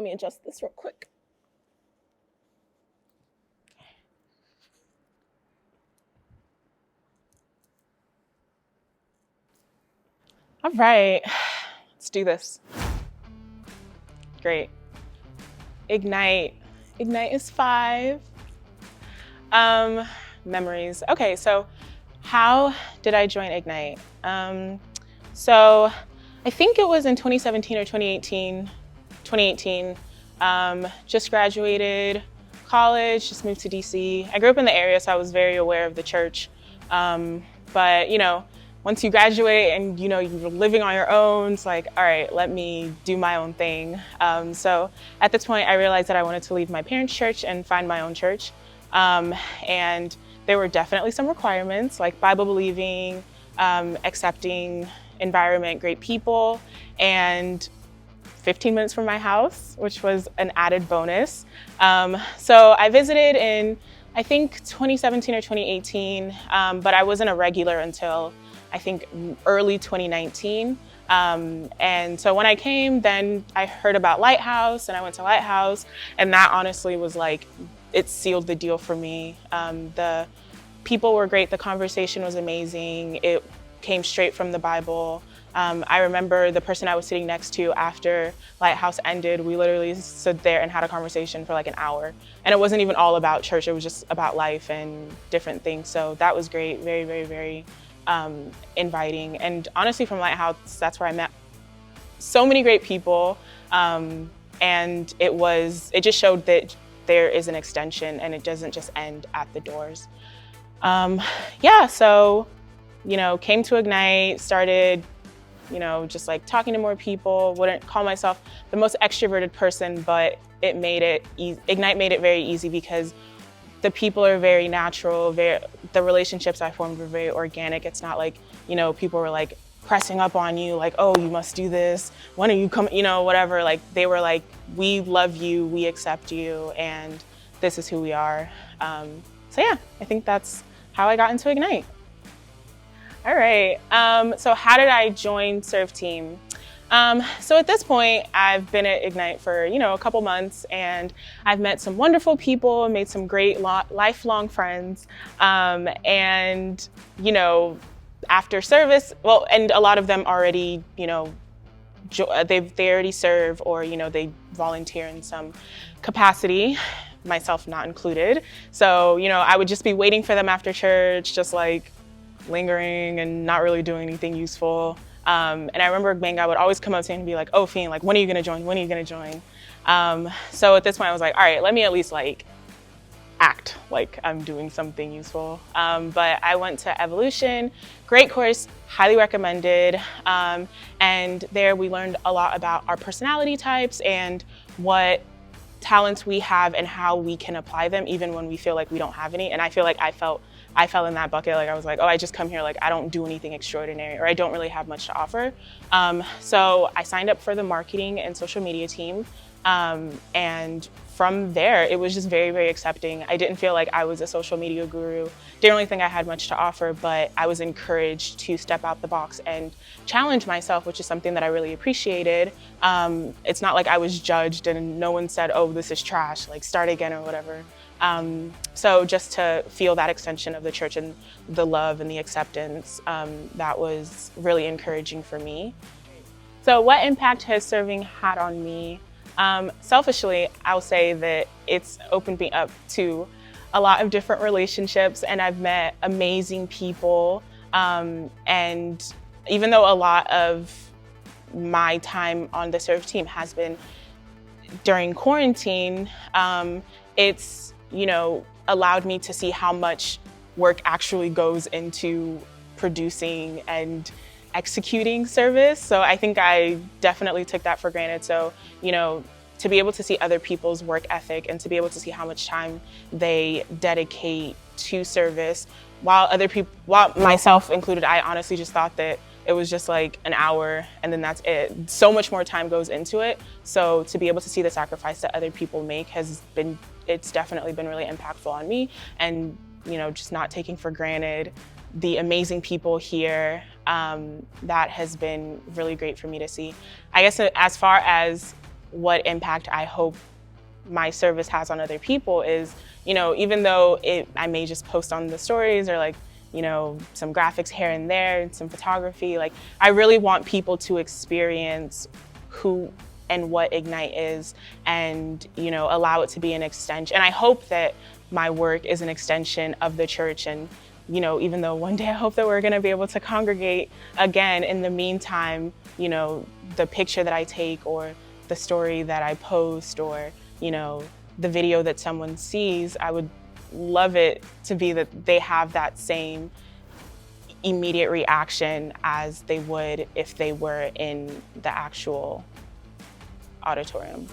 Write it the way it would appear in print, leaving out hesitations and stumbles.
Let me adjust this real quick. All right, let's do this. Great. Ignite. Ignite is 5. Memories. Okay, so how did I join Ignite? So I think it was in 2017 or 2018. 2018. Just graduated college, just moved to DC. I grew up in the area, so I was very aware of the church. But you know, once you graduate and you know you're living on your own, it's like, all right, let me do my own thing. So at this point, I realized that I wanted to leave my parents' church and find my own church. And there were definitely some requirements like Bible believing, accepting environment, great people, and 15 minutes from my house, which was an added bonus. So I visited in, I think 2017 or 2018, but I wasn't a regular until I think early 2019. And so when I came, then I heard about Lighthouse and I went to Lighthouse, and that honestly was like, it sealed the deal for me. The people were great, the conversation was amazing. It came straight from the Bible. I remember the person I was sitting next to after Lighthouse ended, we literally stood there and had a conversation for like an hour. And it wasn't even all about church, it was just about life and different things. So that was great, very, very, very inviting. And honestly, from Lighthouse, that's where I met so many great people. And it just showed that there is an extension and it doesn't just end at the doors. Yeah, so, you know, came to Ignite, started, you know, just like talking to more people. Wouldn't call myself the most extroverted person, but it made it Ignite made it very easy because the people are very natural. The relationships I formed were very organic. It's not like, you know, people were like pressing up on you, like, oh, you must do this. When are you coming? You know, whatever. Like they were like, we love you, we accept you, and this is who we are. So yeah, I think that's how I got into Ignite. All right, so how did I join Serve Team? So at this point, I've been at Ignite for, you know, a couple months, and I've met some wonderful people, made some great lifelong friends, and, you know, after service, well, and a lot of them already, you know, they already serve or, you know, they volunteer in some capacity, myself not included. So, you know, I would just be waiting for them after church, just like lingering and not really doing anything useful. And I remember Benga would always come up to me and be like, oh, Fiyin, like, when are you gonna join? When are you gonna join? So at this point I was like, all right, let me at least like act like I'm doing something useful. But I went to Evolution, great course, highly recommended. And there we learned a lot about our personality types and what talents we have and how we can apply them even when we feel like we don't have any. And I feel like I fell in that bucket. Like I was like, oh, I just come here, like I don't do anything extraordinary, or I don't really have much to offer. So I signed up for the marketing and social media team. And from there, it was just very, very accepting. I didn't feel like I was a social media guru. Didn't really think I had much to offer, but I was encouraged to step out the box and challenge myself, which is something that I really appreciated. It's not like I was judged and no one said, oh, this is trash, like start again or whatever. So just to feel that extension of the church and the love and the acceptance, that was really encouraging for me. So what impact has serving had on me? Selfishly, I'll say that it's opened me up to a lot of different relationships, and I've met amazing people. And even though a lot of my time on the Serve team has been during quarantine, it's, you know, allowed me to see how much work actually goes into producing and executing service. So I think I definitely took that for granted. So, you know, to be able to see other people's work ethic and to be able to see how much time they dedicate to service, while myself included, I honestly just thought that it was just like an hour and then that's it. So much more time goes into it. So to be able to see the sacrifice that other people make it's definitely been really impactful on me. And, you know, just not taking for granted the amazing people here, that has been really great for me to see. I guess as far as what impact I hope my service has on other people is, you know, even though I may just post on the stories or like, you know, some graphics here and there, some photography, like I really want people to experience who and what Ignite is and, you know, allow it to be an extension. And I hope that my work is an extension of the church. And, you know, even though one day I hope that we're going to be able to congregate again, in the meantime, you know, the picture that I take or the story that I post or, you know, the video that someone sees, I would love it to be that they have that same immediate reaction as they would if they were in the actual auditorium.